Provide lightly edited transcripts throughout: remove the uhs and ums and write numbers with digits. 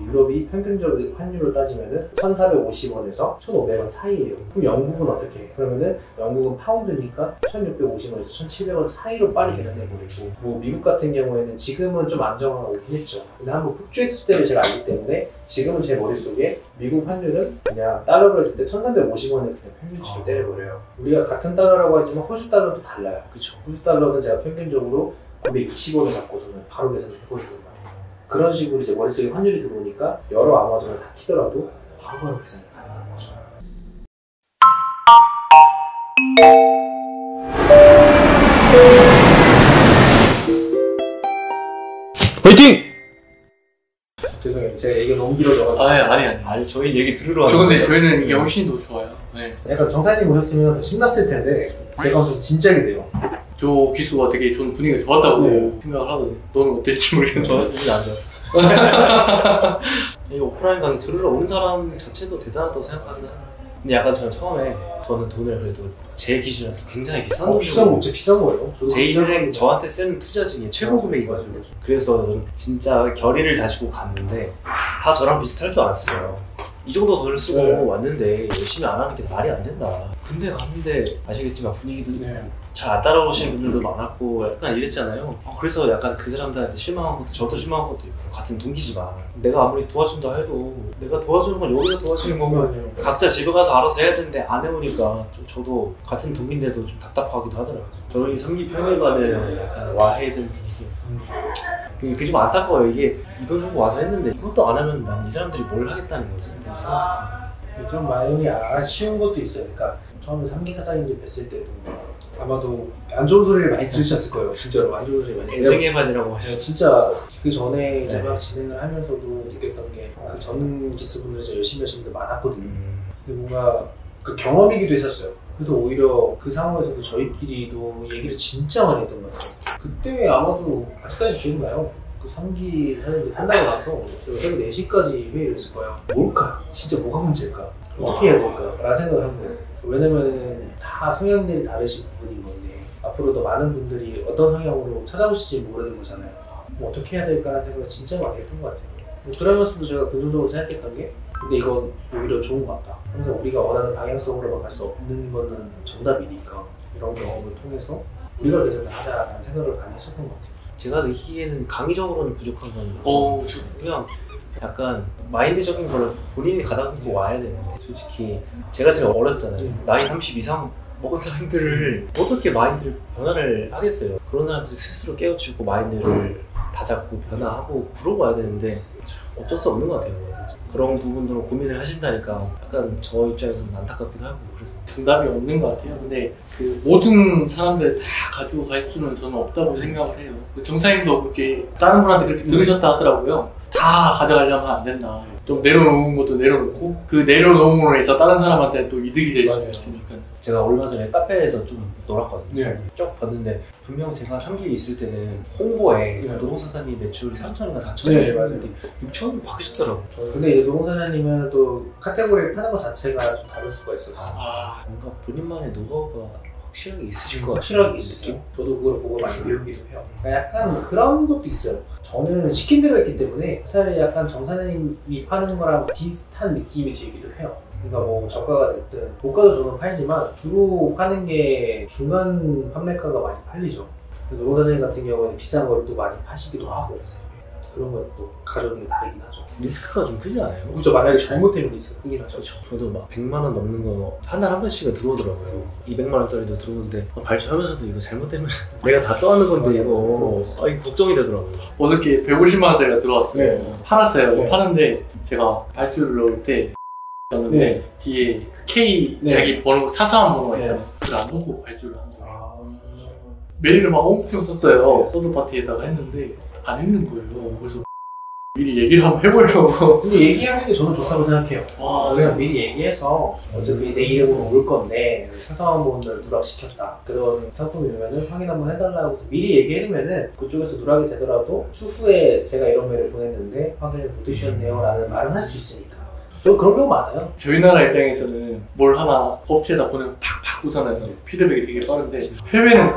유럽이 평균적 환율로 따지면은 1,450원에서 1,500원 사이예요. 그럼 영국은 어떻게 해? 그러면은 영국은 파운드니까 1,650원에서 1,700원 사이로 빨리 계산해버리고, 뭐 미국 같은 경우에는 지금은 좀 안정화가 오긴 했죠. 근데 한번 폭주했을 때를 제가 알기 때문에 지금은 제 머릿속에 미국 환율은 그냥 달러로 했을 때 1,350원에 그냥 평균치를 때려버려요. 우리가 같은 달러라고 하지만 호주 달러도 달라요. 그쵸. 호주 달러는 제가 평균적으로 920원을 잡고서는 바로 계산을 해버리는 거예요. 그런 식으로 이제 머릿속에 환율이 들어오니까 여러 아마존을 다 키더라도 바로바로 계산이 가능한 거죠. 화이팅! 죄송해요. 제가 얘기가 너무 길어져가지고. 아니, 저희 얘기 들으러 저 근데 저희는 이게 훨씬 더 좋아요. 네. 약간 정사님 오셨으면 더 신났을 텐데 제가 좀 진지하게 돼요. 저 기수가 되게 저는 분위기가 좋았다고 생각을 하거든요. 너는 어땠지 모르겠는데. 저는 분위기 안 좋았어. 이 오프라인 강의 들으러 온 사람 자체도 대단하다고 생각하긴 해요. 근데 약간 저는 돈을 그래도 제 기준에서 굉장히 비싼 돈 진짜 비싼 거예요. 제 인생 저한테 쓴 투자 중에 최고 금액이거든요. 그래서 저는 진짜 결의를 다지고 갔는데 다 저랑 비슷할 줄 알았어요. 이 정도 돈을 쓰고 왔는데 열심히 안 하는 게 말이 안 된다. 근데 갔는데 아시겠지만 분위기도 잘 안 따라오시는 분들도 많았고 약간 이랬잖아요. 그래서 약간 그 사람들한테 실망한 것도 저도 실망한 것도 있고, 같은 동기지만 내가 아무리 도와준다 해도 내가 도와주는 건 여기서 도와주는 거면 각자 집에 가서 알아서 해야 되는데 안 해오니까 좀 저도 같은 동기인데도 좀 답답하기도 하더라고요. 저희 3기 평일반은 약간 와해된 분위기여서 그게 좀 안타까워요. 이게 이 돈 주고 와서 했는데 이것도 안 하면 난 이 사람들이 뭘 하겠다는 거지. 좀 마음이 아쉬운 것도 있어요. 그러니까 처음에 3기 사장님들 뵀을 때도 아마도 안 좋은 소리를 많이 들으셨을 거예요. 진짜로 안 좋은 소리 많이. 인생의 반이라고 하셨어요. 진짜 그 전에 이제 막 진행을 하면서도 느꼈던 게 그 전 기수분들 진짜 열심히 하시는 분들 많았거든요. 근데 뭔가 그 경험이기도 했었어요. 그래서 오히려 그 상황에서도 저희끼리도 얘기를 진짜 많이 했던 것 같아요. 그때 아마도 아직까지 기억나요. 그 3기 사장님들 한다고 나서 제가 새벽 4시까지 회의를 했을 거예요. 뭘까? 진짜 뭐가 문제일까? 어떻게 해야 될까? 라는 생각을 한 거예요. 왜냐면은 다 성향들이 다르신 부분인 건데 앞으로도 많은 분들이 어떤 성향으로 찾아오실지 모르는 거잖아요. 뭐 어떻게 해야 될까라는 생각을 진짜 많이 했던 것 같아요. 그러면서도 제가 긍정적으로 생각했던 게 근데 이건 오히려 좋은 것 같다. 항상 우리가 원하는 방향성으로만 갈 수 없는 거는 정답이니까 이런 경험을 통해서 우리가 계산을 하자라는 생각을 많이 했었던 것 같아요. 제가 느끼기에는 강의적으로는 부족한 건 그냥 약간 마인드적인 걸 본인이 가다듬고 와야 되는데 솔직히 제가 제일 어렸잖아요. 나이 30 이상 먹은 사람들을 어떻게 마인드를 변화를 하겠어요. 그런 사람들이 스스로 깨우치고 마인드를 다잡고 변화하고 물어봐야 되는데 어쩔 수 없는 것 같아요. 그런 부분들로 고민을 하신다니까 약간 저 입장에서는 안타깝기도 하고 그래서 정답이 없는 것 같아요. 근데 그 모든 사람들 다 가지고 갈 수는 저는 없다고 생각을 해요. 정사님도 그렇게 다른 분한테 그렇게 들으셨다 하더라고요. 다 가져가려면 안 된다. 좀 내려놓은 것도 내려놓고 그 내려놓음으로 해서 다른 사람한테 또 이득이 될 수 있으니까. 제가 얼마 전에 카페에서 좀 놀았거든요. 쭉 봤는데 분명 제가 3기에 있을 때는 홍보에 노동사장님 매출이 3천인가 4천인데 6천으로 바뀌셨더라고요. 근데 이제 노동사장님은 또 카테고리를 파는 것 자체가 좀 다를 수가 있어서 뭔가 본인만의 노하우가 확실하게 있으실 것 같아요. 확실하게 있으세요. 저도 그걸 보고 많이 배우기도 해요. 그러니까 약간 그런 것도 있어요. 저는 시킨 대로 했기 때문에 사실 약간 정사장님이 파는 거랑 비슷한 느낌이 들기도 해요. 그러니까 뭐 저가가 됐든 고가도 저는 팔지만 주로 파는 게 중간 판매가가 많이 팔리죠. 노동사장님 같은 경우에는 비싼 걸 또 많이 파시기도 하고 그런 것도 가져오는 게 다르긴 하죠. 리스크가 좀 크지 않아요? 그렇죠. 만약에 잘못되면 리스크가 크긴 하죠. 저도 막 100만 원 넘는 거 한 달 한 번씩은 들어오더라고요. 200만 원짜리도 들어오는데 발주하면서도 이거 잘못되면 내가 다 떠안는 건데 이거 이거 걱정이 되더라고요. 어저께 150만 원짜리가 들어왔어요. 팔았어요. 파는데 제가 발주를 넣을 때 였는데 뒤에 그 K 자기 번호 사소한 번호가 있잖아요. 그걸 안 보고 발주를 한 거예요. 메일을 막 엄청 썼어요. 서드파티에다가 했는데 안 읽는 거예요. 그래서 미리 얘기를 한번 해보려고. 근데 얘기하는 게 저는 좋다고 생각해요. 그냥 미리 얘기해서 어차피 내 이름으로 올 건데 사소한 부분을 누락시켰다. 그런 상품이면은 확인 한번 해달라고 해서 미리 얘기해주면은 그쪽에서 누락이 되더라도 추후에 제가 이런 메일을 보냈는데 확인을 못 해주셨네요 라는 말은 할 수 있으니까. 저 그런 경우 많아요. 저희 나라 입장에서는 뭘 하나 업체에다 보내면 팍팍 오잖아요. 피드백이 되게 빠른데 해외는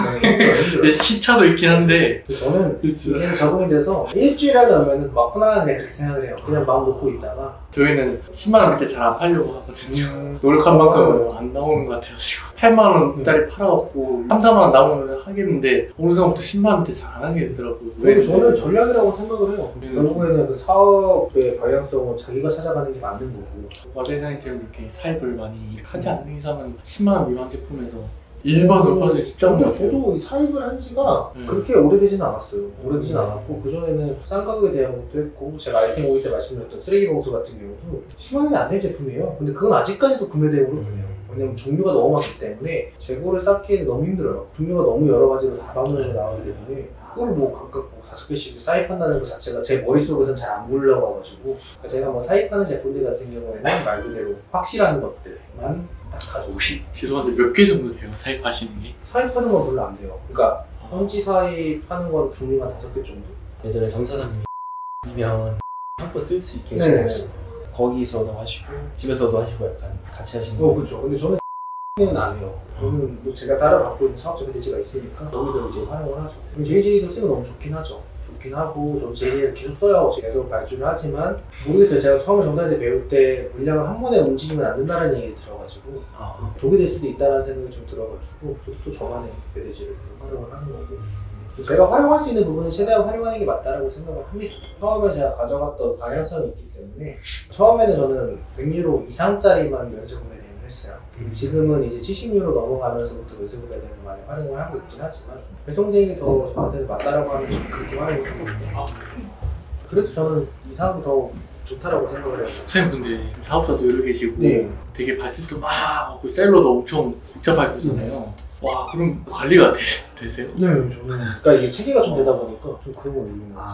힘들어요. 시차도 있긴 한데 저는 이제 적응이 돼서 일주일 하다 보면 막 편안하게 그렇게 생각을 해요. 그냥 마음 놓고 있다가 저희는 10만원 밑에 잘 안 팔려고 하거든요. 노력한 만큼 안 나오는 것 같아가지고 8만원짜리 팔아갖고 3, 4만원 나오면 하겠는데 어느 정도부터 10만원 밑에 잘 안 하게 되더라고요. 근데 저는 전략이라고 생각을 해요. 결국에는 그 사업의 방향성은 자기가 찾아가는 게 맞는 거고. 세상에처럼 이렇게 사입을 많이 하지 않는 이상은 10만원 미만 제품에서 일반으로 파는 쉽지 않은 것 같아요. 저도 이 사입을 한 지가 그렇게 오래되진 않았어요. 오래되진 않았고 그전에는 싼 가격에 대한 것도 했고 제가 아이템 모일 때 말씀드렸던 쓰레기 봉투 같은 경우도 10만 원이 안 된 제품이에요. 근데 그건 아직까지도 구매 대용으로 보내요. 왜냐면 종류가 너무 많기 때문에 재고를 쌓기에는 너무 힘들어요. 종류가 너무 여러 가지로 다방면으로 나오기 때문에 그걸 뭐 각각 뭐 5개씩 사입한다는 것 자체가 제 머릿속에서는 잘 안 굴러가가지고 제가 뭐 사입하는 제품들 같은 경우에는 말 그대로 확실한 것들만 가지고. 혹시 죄송한데 몇 개 정도 돼요? 사입하시는 게? 사입하는 건 별로 안 돼요. 그러니까 현지 사입하는 건 종류가 5개 정도. 예전에 정 사장님이면 한껏 쓸 수 있게 네네. 해주고 거기서도 하시고 집에서도 하시고 약간 같이 하시는 거. 그렇죠. 근데 저는 는 안 해요. 저는 뭐 제가 따로 갖고 있는 사업자 배대지가 있으니까 거기서 이제 활용을 하죠. JJ도 쓰면 너무 좋긴 하죠. 좋긴 하고 저도 JJ를 계속 써요. 계속 발주를 하지만 모르겠어요. 제가 처음에 정사한테 배울 때 물량을 한 번에 움직이면 안 된다는 얘기 들어가지고 독이 될 수도 있다는 생각이 좀 들어가지고 저도 또 저만의 배대지를 활용을 하는 거고 제가 활용할 수 있는 부분은 최대한 활용하는 게 맞다라고 생각을 합니다. 처음에 제가 가져갔던 방향성이 있기 때문에 처음에는 저는 100유로 이상짜리만 면세구매 대행을 했어요. 지금은 이제 70유로 넘어가면서부터 면세구매 대행을 많이 활용을 하고 있긴 하지만 배송 대행이 더 저한테는 맞다라고 하면 좀 그렇게 활용을 하고 있고 그래서 저는 이 사업이 더 좋다라고 생각을 해요. 선생님 근데 사업자도 여러 계시고 네. 되게 발주도 막 하고 셀러도 엄청 복잡하게 보잖아요. 와 그럼 관리가 되세요? 네, 저는 그러니까 이게 체계가 좀 되다 보니까 좀 그런 걸 올리는 거죠.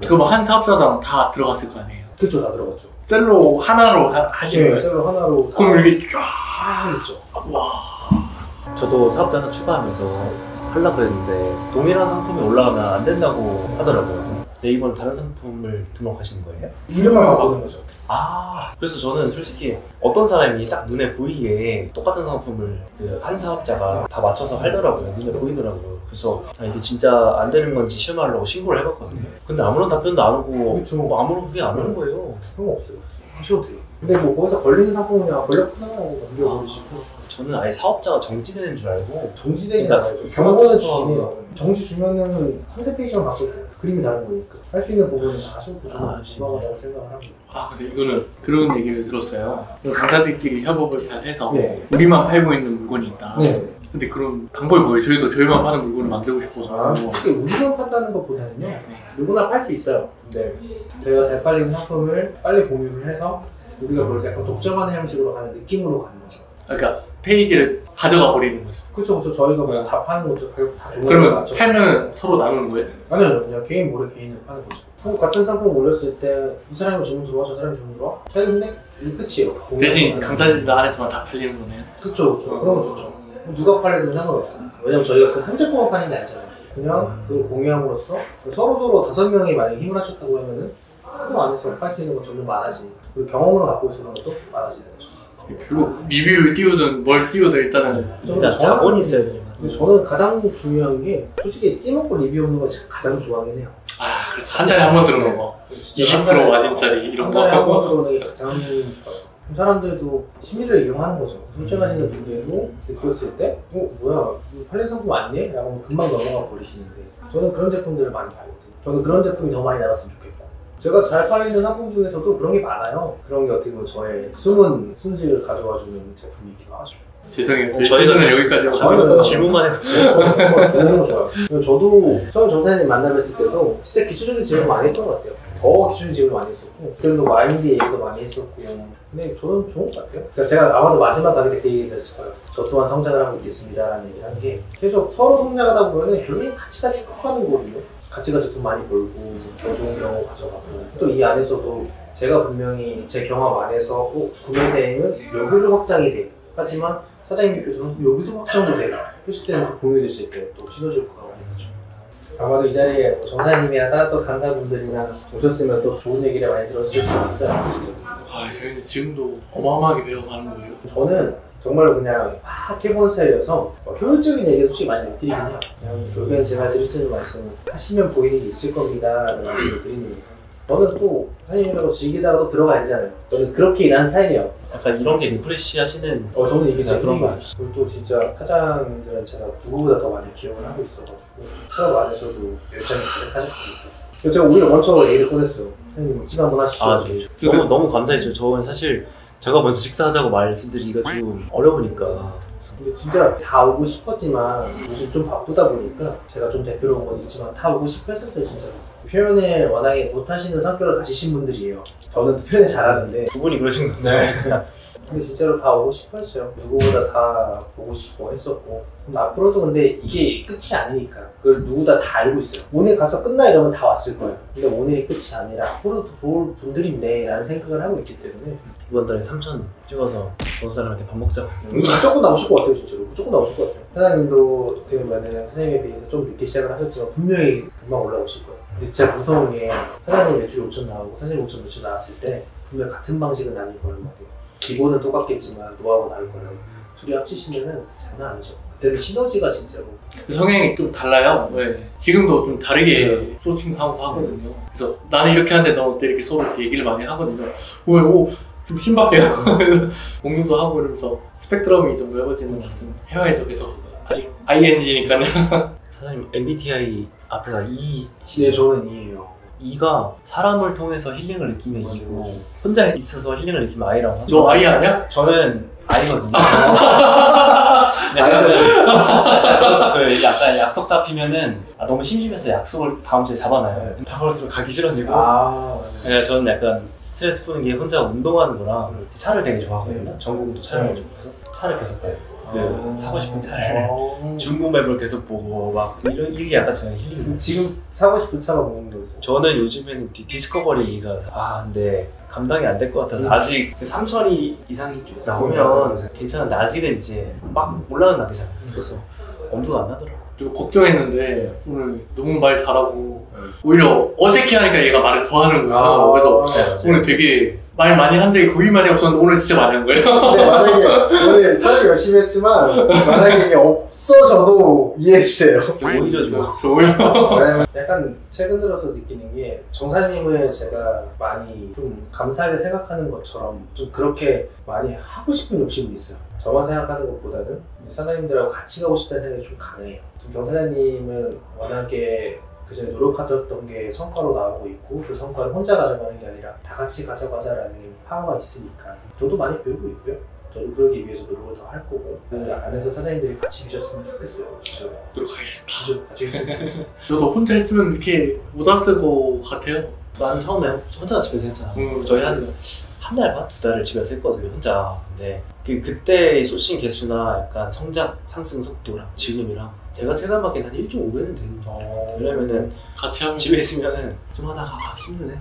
그럼 한 사업자당 다 들어갔을 거 아니에요? 그쵸, 다 들어갔죠. 셀러 하나로 하시는 거예요? 셀러 하나로 그럼 이렇게 쫙 있죠. 와. 저도 사업자 하나 추가하면서 하려고 했는데 동일한 상품이 올라가면 안 된다고 하더라고요. 네이버는 다른 상품을 등록하시는 거예요? 이름만 바꾸는 거죠. 그래서 저는 솔직히 어떤 사람이 딱 눈에 보이게 똑같은 상품을 그 한 사업자가 다 맞춰서 하더라고요. 눈에 보이더라고요. 그래서 이게 진짜 안 되는 건지 실무하려고 신고를 해봤거든요. 근데 아무런 답변도 안 오고 그렇죠. 뭐 아무런 그게 안 오는 거예요. 그런 거 없어요. 하셔도 돼요. 근데 뭐 거기서 걸리는 상품은 그냥 걸렸구나 하고 넘겨버리시고 저는 아예 사업자가 정지되는 줄 알고 정지되지 그러니까 않아요. 경고는 주시네요. 정지 주면은 상세 페이지만 바꿔도 돼요. 그림이 다른 거니까 할 수 있는 부분은 다 하셔도 저는 무방하다고 생각을 합니다. 근데 이거는 그런 얘기를 들었어요. 강사들끼리 협업을 잘 해서 네. 우리만 팔고 있는 물건이 있다. 네. 근데 그런 방법이 뭐예요? 저희도 저희만 파는 물건을 만들고 싶어서. 솔직히 우리만 판다는 것보다는요. 누구나 팔 수 있어요. 근데 저희가 잘 팔리는 상품을 빨리 공유를 해서 우리가 그걸 약간 독점하는 형식으로 가는 느낌으로 가는 거죠. 그러니까 페이지를 가져가 버리는 거죠. 그쵸. 저희가 그냥 다 파는 거죠. 결국 다 그러면 팔면 서로 나누는 거예요? 아니요. 그냥 개인 몰래 개인으로 파는 거죠. 같은 상품 올렸을 때 이 사람이 주문 들어와, 저 사람이 주문 들어와? 팔는데 이게 끝이에요. 대신 강사들 안에서만 다 팔리는 거네요? 그쵸. 그러면 좋죠. 누가 팔리든 상관없어요. 왜냐면 저희가 그 한 제품만 파는 게 아니잖아요. 그냥 그걸 공유함으로써 서로 5명이 만약에 힘을 합쳤다고 하면은 그 안에서 팔 수 있는 건 점점 많아지니까 그리고 경험으로 갖고 있는 것도 많아지는 거죠. 결국 리뷰를 띄우든 뭘 띄우든 일단은 그러니까 자본이 있어야 돼요. 근데 저는 가장 중요한 게 솔직히 찌먹고 리뷰 없는 걸 제가 가장 좋아하긴 해요. 그렇죠. 한 달에 한 번 들어오는 거 20% 마진짜리 이런 거 한 달에 한 번 들어오는 게 가장 좋아요. 사람들도 심리를 이용하는 거죠. 솔직하시는 분들도 느꼈을 때 뭐야 이거 팔린 상품 아니네? 라고 금방 넘어가 버리시는데 저는 그런 제품들을 많이 팔거든요. 저는 그런 제품이 더 많이 나갔으면 좋겠고 제가 잘 팔리는 상품 중에서도 그런 게 많아요. 그런 게 어떻게 보면 저의 숨은 순수를 가져와주는 제품이기도 하죠. 죄송해요. 저희가 시즌은 여기까지 저희는 질문만 해봤죠. 너무 좋아요. 저도 처음 정사님 만나뵀을 때도 진짜 기초적인 질문 많이 했던 것 같아요. 더 기초적인 질문 많이 했었고 그래도 마인드 얘기도 많이 했었고 근데 저는 좋은 것 같아요. 그러니까 제가 아마도 마지막 가게 때 얘기했을 거예요. 저 또한 성장을 하고 있겠습니다 라는 얘기를 한 게 계속 서로 성장하다 보면 결국엔 같이 커가는 거거든요. 같이 돈 많이 벌고 더 좋은 경험 가져가고 또 이 안에서도 제가 분명히 제 경험 안에서 구매 대행은 여기로 확장이 돼 하지만 사장님께서는 여기도 확장도 돼요. 했을 때는 또 공유됐을 때 또 시너지 효과가 많이 나죠. 아마도 이 자리에 뭐 정사님이나 다른 또 강사분들이나 오셨으면 또 좋은 얘기를 많이 들었을 수 있어요. 저희는 지금도 어마어마하게 배워가는 거예요. 저는 정말로 그냥 막 해보는 스타일이어서 효율적인 얘기도 솔직히 많이 못 드리긴 해요. 그냥 결국엔 제가 드릴 수 있는 말씀은 하시면 보이는 게 있을 겁니다 라는 말씀을 드리는 거예요. 저는 또 사장님이라고 즐기다가 또 들어가야 되잖아요. 저는 그렇게 일하는 스타일이에요. 약간 이런 게 리프레시 하시는 저는 이게 제 그런 그런 거 거. 그리고 또 진짜 사장님들은 제가 누구보다 더 많이 기억을 하고 있어가지고 사업 안에서도 열정이 가득하셨으니까. 그래서 제가 오히려 먼저 얘기를 꺼냈어요. 사장님 지금 한번 하시죠. 아, 네. 너무 감사해요. 저는 사실 제가 먼저 식사하자고 말씀드리기가 좀 어려우니까. 근데 진짜 다 오고 싶었지만 요즘 좀 바쁘다 보니까 제가 좀 대표로 온 건 있지만 다 오고 싶어 했었어요 진짜로. 표현을 워낙에 못하시는 성격을 가지신 분들이에요. 저는 표현을 잘하는데 두 분이 그러신 건데. 근데 진짜로 다 오고 싶어 했어요. 누구보다 다 보고 싶어 했었고. 근데 앞으로도 근데 이게 끝이 아니니까 그걸 누구다 다 알고 있어요. 오늘 가서 끝나 이러면 다 왔을 거예요. 근데 오늘이 끝이 아니라 앞으로도 볼 분들인데 라는 생각을 하고 있기 때문에 이번 달에 3,000 찍어서 어느 사람한테 밥 먹자고. 무조건 나오실 것 같아요 진짜로. 무조건 나오실 것 같아요. 사장님도 어떻게 보면은 사장님에 비해서 좀 늦게 시작을 하셨지만 분명히 금방 올라오실 거예요. 근데 진짜 무서운 게 사장님 매출이 5천 나오고 사장님 5천 몇천 나왔을 때 분명 같은 방식은 아닐 거란 말이에요. 기본은 똑같겠지만 노하우가 다를 거라고. 둘이 합치시면은 장난 아니죠. 그때는 시너지가 진짜로. 성향이 좀 달라요. 네. 지금도 좀 다르게 소칭하고 하거든요. 그래서 나는 이렇게 하는데 너 어때? 이렇게 서로 이렇게 얘기를 많이 하거든요. 좀 신박해요. 공유도 하고 이러면서 스펙트럼이 좀 넓어지는 것 같습니다. 해외에서 계속 아직 ING니까요. 사장님 MBTI 앞에가 E 네, 저는 이해해요. E가 사람을 통해서 힐링을 느끼면 E고 혼자 있어서 힐링을 느끼면 I라고 하죠. 너 I 아니야? 저는 I거든요. 네, 저는 약간 약속 잡히면은 너무 심심해서 약속을 다음 주에 잡아놔요. 다가올수록 가기 싫어지고. 네, 저는 약간 스트레스 푸는 게 혼자 운동하는 거랑 차를 되게 좋아하거든요. 전국도 차를 좋아해서 차를 계속 봐요. 사고 싶은 차를 중고맵을 계속 보고 막 이게 약간 저는 힐링이에요. 지금 사고 싶은 차가 뭐인지 모르겠어요. 저는 요즘에는 디스커버리가 근데 감당이 안 될 것 같아서 아직 3,000이 이상이 쭉 나오면 괜찮은데 아직은 이제 막 올라가는 단계잖아요. 그래서 엄두가 안 나더라고요. 좀 걱정했는데 오늘 너무 말 잘하고 오히려 어색해하니까 얘가 말을 더 하는 거예요. 그래서 오늘 되게 말 많이 한 적이 거의 많이 없었는데 오늘 진짜 많이 한 거예요. 근데 만약에 오늘 촬영 열심히 했지만 만약에 이게 없어져도 이해해주세요. 오히려 좋아. 좋아요. 약간 최근 들어서 느끼는 게 정사님을 제가 많이 좀 감사하게 생각하는 것처럼 좀 그렇게 많이 하고 싶은 욕심이 있어요. 저만 생각하는 것보다는 사장님들하고 같이 가고 싶다는 생각이 좀 강해요. 정 사장님은 워낙에 그전에 노력하셨던 게 성과로 나오고 있고 그 성과를 혼자 가져가는 게 아니라 다 같이 가져가자라는 파워가 있으니까 저도 많이 배우고 있고요. 저도 그러기 위해서 노력을 더 할 거고 그 안에서 사장님들이 같이 계셨으면 좋겠어요. 진짜 노력하겠습니다. 같이 했으면 저도 혼자 했으면 이렇게 못 왔을 것 같아요. 난 처음에 혼자 집에서 했잖아. 저희 한 달 반, 두 달을 집에서 했거든요, 혼자. 근데 그때 소싱 개수나 약간 성장, 상승 속도랑 지금이랑 제가 체감하기엔 한 1.5배는 됩니다. 왜냐면은 같이 하면 집에 있으면은 좀 하다가 힘드네.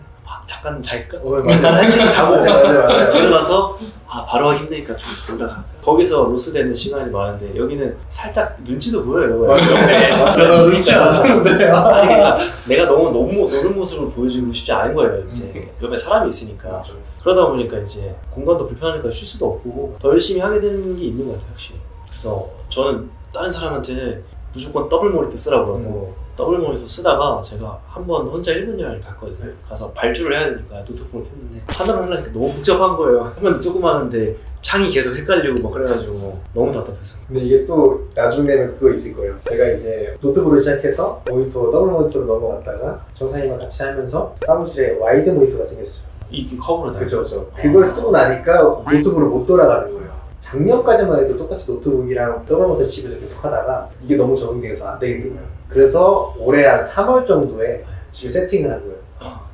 잠깐 잘까? 맞아요. 한 시간 자고 맞아요. 일어나서 바로 하기 힘드니까 좀 놀다가 거기서 로스되는 시간이 많은데 여기는 살짝 눈치도 보여요. 맞아요. 눈치 안 주는데. 아니 그러니까 내가 너무 노는 모습을 보여주고 싶지 않은 거예요. 이제 옆에 사람이 있으니까 그러다 보니까 이제 공간도 불편하니까 쉴 수도 없고 더 열심히 하게 되는 게 있는 것 같아요, 확실히. 그래서 저는 다른 사람한테 무조건 더블 모니터 쓰라고 그러고 더블 모니터 쓰다가 제가 한번 혼자 일본 여행을 갔거든요. 가서 발주를 해야 되니까 노트북을 켰는데 하나를 하려니까 너무 복잡한 거예요. 화면도 조그마한데 창이 계속 헷갈리고 막 그래가지고 너무 답답해서. 근데 이게 또 나중에는 그거 있을 거예요. 제가 이제 노트북으로 시작해서 모니터, 더블 모니터로 넘어갔다가 정사님과 같이 하면서 사무실에 와이드 모니터가 생겼어요. 이게 커버로 다. 그쵸. 그걸 쓰고 나니까 노트북으로 못 돌아가는 거예요. 작년까지만 해도 똑같이 노트북이랑 더블 모니터 집에서 계속 하다가 이게 너무 적응이 돼서 안 되겠는 거예요. 그래서 올해 한 3월 정도에 집에 세팅을 한 거예요.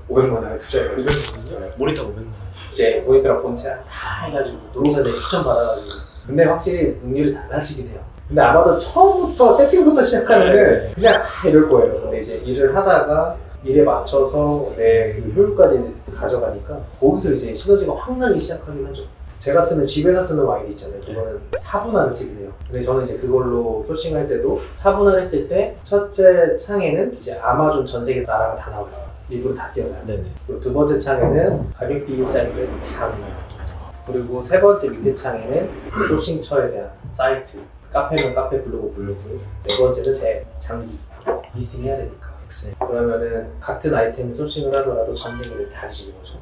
500만 원에 투자해가지고. 500만 원? 모니터가 500만 원? 이제 모니터랑 본체랑 다 해가지고 노동사들이 추천 받아가지고. 근데 확실히 능률이 달라지긴 해요. 근데 아마도 처음부터 세팅부터 시작하면은 그냥 이럴 거예요. 근데 이제 일을 하다가 일에 맞춰서 내 효율까지 가져가니까 거기서 이제 시너지가 확 나기 시작하긴 하죠. 제가 쓰는 집에서 쓰는 와이드 있잖아요. 그거는 4분할을 쓰긴 해요. 근데 저는 이제 그걸로 소싱할 때도 4분할 했을 때 첫째 창에는 이제 아마존 전 세계 나라가 다 나와요. 일부러 다 띄워놔요. 네네. 그리고 두 번째 창에는 가격 비교 사이트를 다 나와요. 그리고 세 번째 밑에 창에는 소싱처에 대한 사이트, 카페면 카페, 블로그, 네 번째는 제 장비, 리스팅해야 되니까. 엑셀. 그러면은 같은 아이템을 소싱을 하더라도 전쟁기를 다르시는 거죠.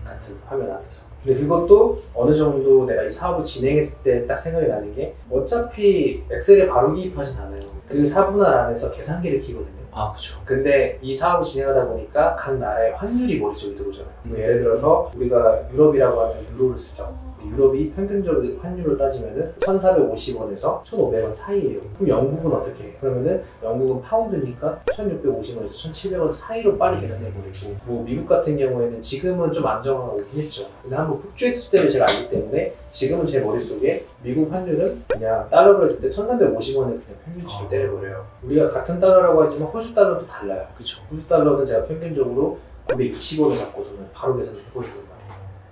같은 화면 안에서. 근데 그것도 어느 정도 내가 이 사업을 진행했을 때 딱 생각이 나는 게 어차피 엑셀에 바로 기입하진 않아요. 그 사분할 안에서 계산기를 키거든요. 아, 그렇죠. 근데 이 사업을 진행하다 보니까 각 나라의 환율이 머릿속에 들어오잖아요. 뭐 예를 들어서 우리가 유럽이라고 하면 유로를 쓰죠. 유럽이 평균적인 환율로 따지면은 1,450원에서 1,500원 사이예요. 그럼 영국은 어떻게 해? 그러면은 영국은 파운드니까 1,650원에서 1,700원 사이로 빨리 계산해버리고, 뭐 미국 같은 경우에는 지금은 좀 안정화가 오긴 했죠. 근데 한번 폭주했을 때를 제가 알기 때문에 지금은 제 머릿속에 미국 환율은 그냥 달러로 했을 때 1,350원에 그냥 평균치를 때려버려요. 우리가 같은 달러라고 하지만 호주 달러도 달라요. 그렇죠. 호주 달러는 제가 평균적으로 920원을 잡고서는 바로 계산을 해버리거든요.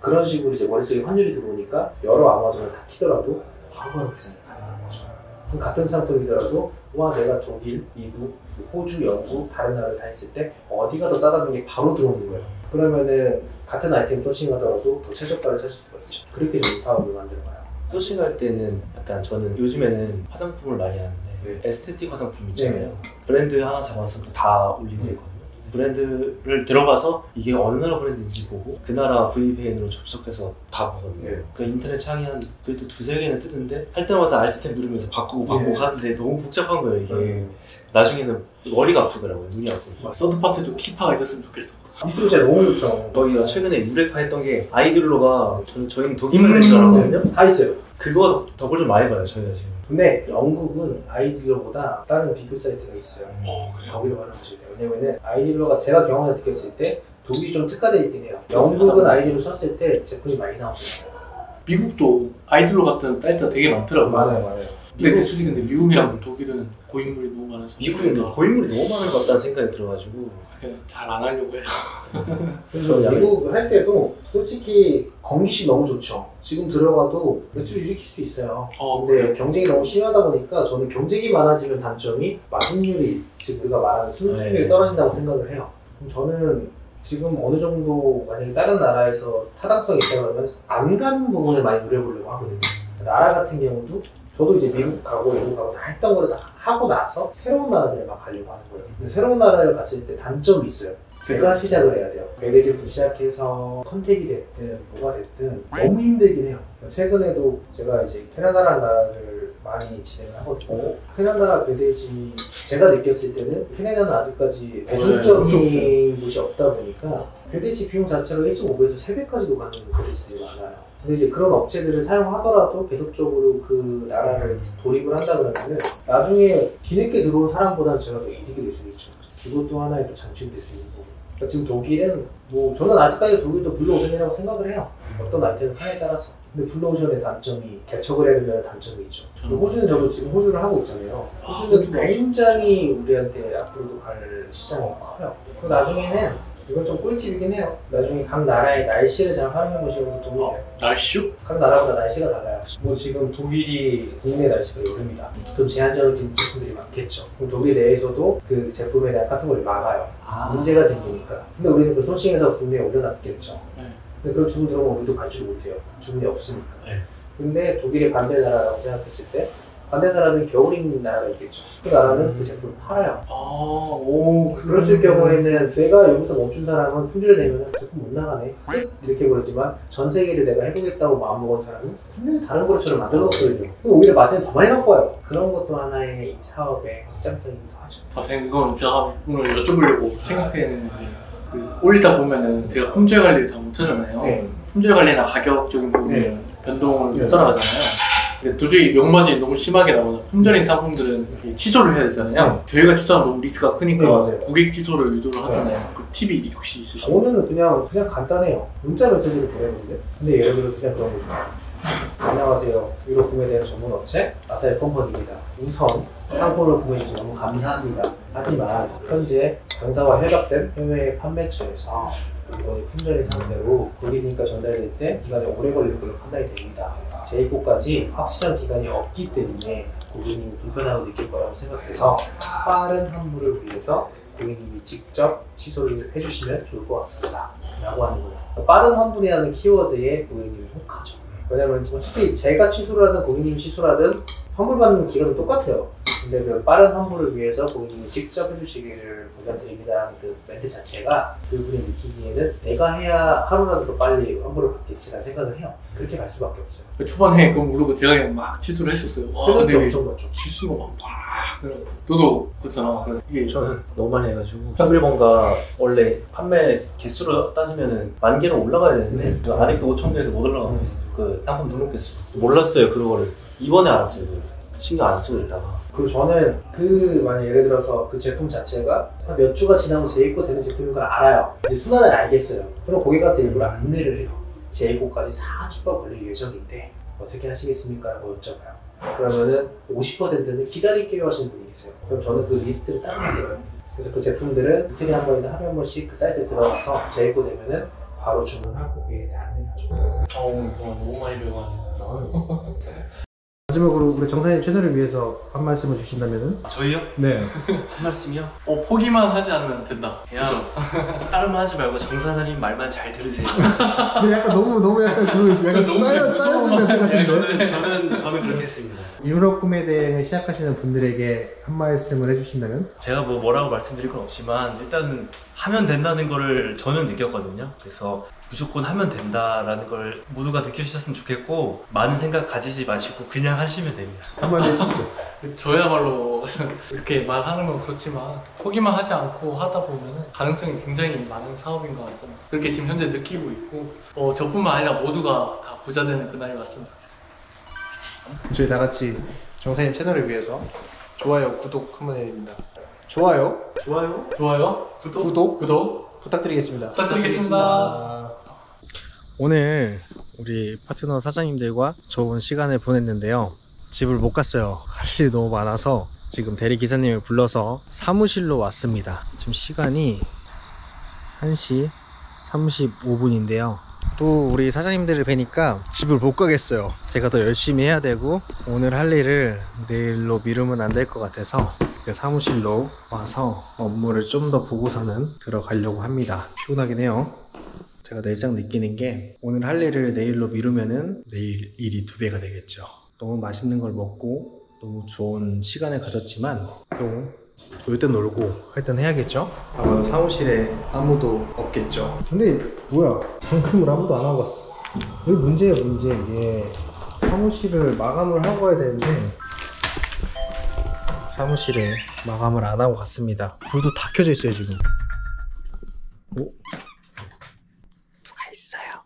그런 식으로 이제 머릿속에 환율이 들어오니까 여러 아마존을 다 키더라도 바로바로 계산이 가능한 거죠. 그럼 같은 상품이더라도 와 내가 독일, 미국, 호주, 영국 다른 나라를 다 했을 때 어디가 더 싸다는 게 바로 들어오는 거예요. 그러면은 같은 아이템 소싱하더라도 더 최저가를 찾을 수가 있죠. 그렇게 저는 사업을 만들어가요. 소싱할 때는 약간 저는 요즘에는 화장품을 많이 하는데 에스테틱 화장품 있잖아요. 브랜드 하나 잡아서 다 올리고 있거든요. 브랜드를 들어가서 이게 어느 나라 브랜드인지 보고 그 나라 VPN으로 접속해서 다 보거든요. 그 인터넷 창이 한 그래도 두세 개는 뜨는데 할 때마다 알트탭 누르면서 바꾸고 하는데 너무 복잡한 거예요 이게. 나중에는 머리가 아프더라고요. 눈이 아프고. 서드파트도 키파가 있었으면 좋겠어. 있으면 진짜 너무 좋죠. 저희가 최근에 유레카 했던 게 아이들로가 저희는 독일만 할 줄 알았거든요. 다 있어요. 그거 덕을 좀 많이 봐요 저희가 지금. 근데 영국은 아이딜러보다 다른 비교 사이트가 있어요. 그래요? 거기로 활용하셔야 돼요. 왜냐면은 아이딜러가 제가 경험해서 느꼈을 때 독일이 좀 특화되어 있긴 해요. 영국은 아이딜러 썼을 때 제품이 많이 나오잖아요. 미국도 아이돌로 같은 사이트가 되게 많더라고요. 맞아요. 근데 솔직히 근데 미국이랑 독일은 고인물이 너무 많아서 미국은 고인물이 너무 많은 것 같다는 생각이 들어가지고 잘 안 하려고 해요. 그래서 미국 할 때도 솔직히 건기시 너무 좋죠. 지금 들어가도 매출 일으킬 수 있어요. 근데 그래요? 경쟁이 너무 심하다 보니까 저는 경쟁이 많아지면 단점이 마진율이, 즉 우리가 말하는 순수익률이 떨어진다고 생각을 해요. 그럼 저는 지금 어느 정도 만약에 다른 나라에서 타당성이 있다 그러면 안 가는 부분을 많이 노려보려고 하거든요. 나라 같은 경우도 저도 이제 미국 가고 영국 가고 다 했던 거를 다 하고 나서 새로운 나라들을 막 가려고 하는 거예요. 근데 새로운 나라를 갔을 때 단점이 있어요. 제가 시작을 해야 돼요. 매니지부터 시작해서 컨택이 됐든 뭐가 됐든 너무 힘들긴 해요. 최근에도 제가 이제 캐나다라는 나라를 많이 진행을 하거든요. 캐나다 배대지 제가 느꼈을 때는 캐나다는 아직까지 대중적인 곳이 없다 보니까 배대지 비용 자체가 1.5배에서 3배까지도 가는 배대지들이 많아요. 근데 이제 그런 업체들을 사용하더라도 계속적으로 그 나라를 돌입을 한다 그러면은 나중에 뒤늦게 들어온 사람보다는 제가 더 이득이 될 수 있죠. 이것도 하나의 또 장점이 될 수 있는 거고. 그러니까 지금 독일은 뭐 저는 아직까지 독일도 블루오션이라고 생각을 해요. 어떤 아이템을 하냐에 따라서. 근데 블루오션의 단점이 개척을 해야 된다는 단점이 있죠. 호주는 저도 지금 호주를 하고 있잖아요. 호주는 굉장히 우리한테 앞으로도 갈 시장이 커요. 그 나중에는 이건 좀 꿀팁이긴 해요. 나중에 각 나라의 날씨를 잘 활용해 보시는 것도 도움이 돼요. 날씨요? 각 나라마다 날씨가 달라요. 뭐 지금 독일이 국내 날씨가 여름이다. 좀 제한적인 제품들이 많겠죠. 그럼 독일 내에서도 그 제품에 대한 카테고리를 막아요. 문제가 생기니까. 근데 우리는 그 소싱해서 국내에 올려놨겠죠. 근데 그런 주문 들어오면 우리도 발주를 못해요. 주문이 없으니까. 근데 독일의 반대 나라라고 생각했을 때 반대 나라는 겨울인 나라가 있겠죠. 그 나라는 그 제품을 팔아요. 그랬을 경우에는 내가 여기서 멈춘 사람은 품질을 내면 제품 못 나가네. 끝! 이렇게 버렸지만 전 세계를 내가 해보겠다고 마음먹은 사람은 분명히 다른 거래처를 만들어 놓거든요. 오히려 마진을 더 많이 갖고 와요. 그런 것도 하나의 이 사업의 확장성이기도 하죠. 선생님 이건 제가 오늘 여쭤보려고 생각했는데 올리다 보면은 제가 품질 관리를 다 못하잖아요. 품질 관리나 가격적인 부분은 변동을 따라가잖아요. 도저히 명마진이 너무 심하게 나거나 품절인 상품들은 취소를 해야 되잖아요. 저희가 취소하면 너무 리스크가 크니까 고객 취소를 유도를 하잖아요. 그 팁이 혹시 있으신가요? 저는 그냥 간단해요. 문자 메시지를 보내는데 근데 예를 들어 그냥 그런 거죠. 안녕하세요. 유로 구매되는 전문 업체 아사히 컴퍼니입니다. 우선 상품을 구매해주셔서 너무 감사합니다. 하지만 현재 당사와 협약된 해외 판매처에서 물건이 품절인 상태로 고객님과 전달될 때 기간이 오래 걸릴 걸로 판단이 됩니다. 재입고까지 확실한 기간이 없기 때문에 고객님이 불편함을 느낄 거라고 생각해서 빠른 환불을 위해서 고객님이 직접 취소를 해주시면 좋을 것 같습니다. 라고 하는 거예요. 빠른 환불이라는 키워드에 고객님이 혹하죠. 왜냐면 어차피 제가 취소를 하든 고객님이 취소를 하든 환불받는 기간은 똑같아요. 근데 그 빠른 환불을 위해서 고객님이 직접 해주시기를 부탁드립니다. 그 멘트 자체가 그분이 느끼기에는 내가 해야 하루라도 더 빨리 환불을 받겠지라는 생각을 해요. 그렇게 갈 수밖에 없어요. 초반에 그거 모르고 제가 그냥 막 취소를 했었어요. 근데 엄청 많죠. 취소가 막 너도 그렇잖아. 이게 저는 너무 많이 해가지고 평일본가 원래 판매 개수로 따지면은 10,000개로 올라가야 되는데 아직도 5,000개에서 못 올라가고 있어요. 그 상품 등록 개수 몰랐어요. 그거를 이번에 알았어요. 신경 안 쓰고 있다가. 그리고 저는 만약 예를 들어서 그 제품 자체가 한 몇 주가 지나면 재입고 되는 제품인 걸 알아요. 이제 순환을 알겠어요. 그럼 고객한테 일부러 안내를 해요. 재입고까지 4주가 걸릴 예정인데 어떻게 하시겠습니까? 라고 여쭤봐요. 그러면은 50%는 기다릴게요 하시는 분이 계세요. 그럼 저는 그 리스트를 따로 만들어요. 그래서 그 제품들은 이틀에 한 번이나 하루에 한 번씩 그 사이트에 들어가서 재입고 되면은 바로 주문하고 고객에게 안내를 하죠. 정말 너무 많이 배워가네요. 마지막으로 우리 정사님 채널을 위해서 한 말씀을 주신다면은? 저희요? 네. 한 말씀이요? 포기만 하지 않으면 된다. 그냥 다른 말 하지 말고 정사사님 말만 잘 들으세요. 근데 약간 너무 약간 약간 짜여진 멘트 같은데? 저는 그렇게 했습니다. 유럽 구매 대행을 시작하시는 분들에게 한 말씀을 해주신다면? 제가 뭐라고 말씀드릴 건 없지만 일단 하면 된다는 거를 저는 느꼈거든요. 그래서 무조건 하면 된다라는 걸 모두가 느껴주셨으면 좋겠고 많은 생각 가지지 마시고 그냥 하시면 됩니다. 한마디 해주시죠. 저야말로 이렇게 말하는 건 그렇지만 포기만 하지 않고 하다 보면 가능성이 굉장히 많은 사업인 것 같습니다. 그렇게 지금 현재 느끼고 있고 저뿐만 아니라 모두가 다 부자 되는 그날이 왔으면 좋겠습니다. 저희 다 같이 정사님 채널을 위해서 좋아요, 구독 한번 해드립니다. 좋아요, 구독 부탁드리겠습니다. 오늘 우리 파트너 사장님들과 좋은 시간을 보냈는데요. 집을 못 갔어요. 할 일이 너무 많아서 지금 대리기사님을 불러서 사무실로 왔습니다. 지금 시간이 1시 35분인데요. 또 우리 사장님들을 뵈니까 집을 못 가겠어요. 제가 더 열심히 해야 되고 오늘 할 일을 내일로 미루면 안 될 것 같아서 사무실로 와서 업무를 좀 더 보고서는 들어가려고 합니다. 피곤하긴 해요. 제가 내장 느끼는 게 오늘 할 일을 내일로 미루면은 내일 일이 2배가 되겠죠. 너무 맛있는 걸 먹고 너무 좋은 시간을 가졌지만 또 놀 땐 놀고 할 땐 해야겠죠? 아마도 사무실에 아무도 없겠죠. 근데 뭐야, 잠금을 아무도 안 하고 갔어. 여기 문제예요, 문제. 이게 사무실을 마감을 하고 가야 되는데 사무실에 마감을 안 하고 갔습니다. 불도 다 켜져 있어요 지금. 오? 누가 있어요?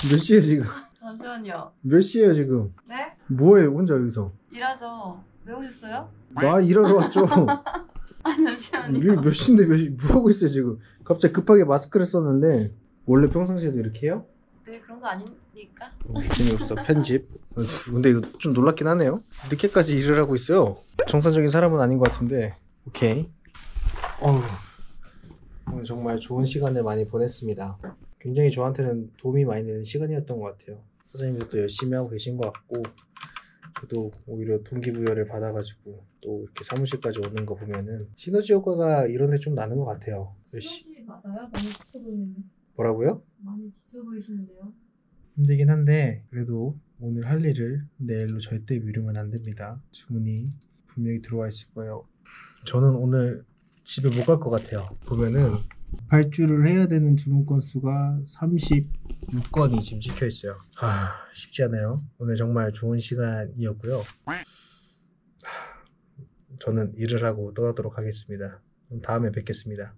몇 시에요 지금? 잠시만요. 몇 시에요 지금? 네? 뭐해요 혼자 여기서? 일하죠. 왜 오셨어요? 나 일하러 왔죠. 아, 잠시만요. 몇 시인데 뭐 하고 있어요 지금? 갑자기 급하게 마스크를 썼는데 원래 평상시에도 이렇게 해요? 네, 그런 거 아니니까. 재미없어 편집. 근데 이거 좀 놀랍긴 하네요. 늦게까지 일을 하고 있어요. 정상적인 사람은 아닌 것 같은데. 오케이. 오늘 정말 좋은 시간을 많이 보냈습니다. 굉장히 저한테는 도움이 많이 되는 시간이었던 것 같아요. 사장님들도 열심히 하고 계신 것 같고 저도 오히려 동기부여를 받아가지고 또 이렇게 사무실까지 오는 거 보면은 시너지 효과가 이런 데 좀 나는 것 같아요. 시너지 맞아요? 많이 지쳐 보이는데. 뭐라고요? 많이 지쳐 보이시는데요. 힘들긴 한데 그래도 오늘 할 일을 내일로 절대 미루면 안 됩니다. 주문이 분명히 들어와 있을 거예요. 저는 오늘 집에 못 갈 것 같아요. 보면은 발주를 해야 되는 주문 건수가 36건이 지금 찍혀 있어요. 쉽지 않아요. 오늘 정말 좋은 시간이었고요. 저는 일을 하고 떠나도록 하겠습니다. 다음에 뵙겠습니다.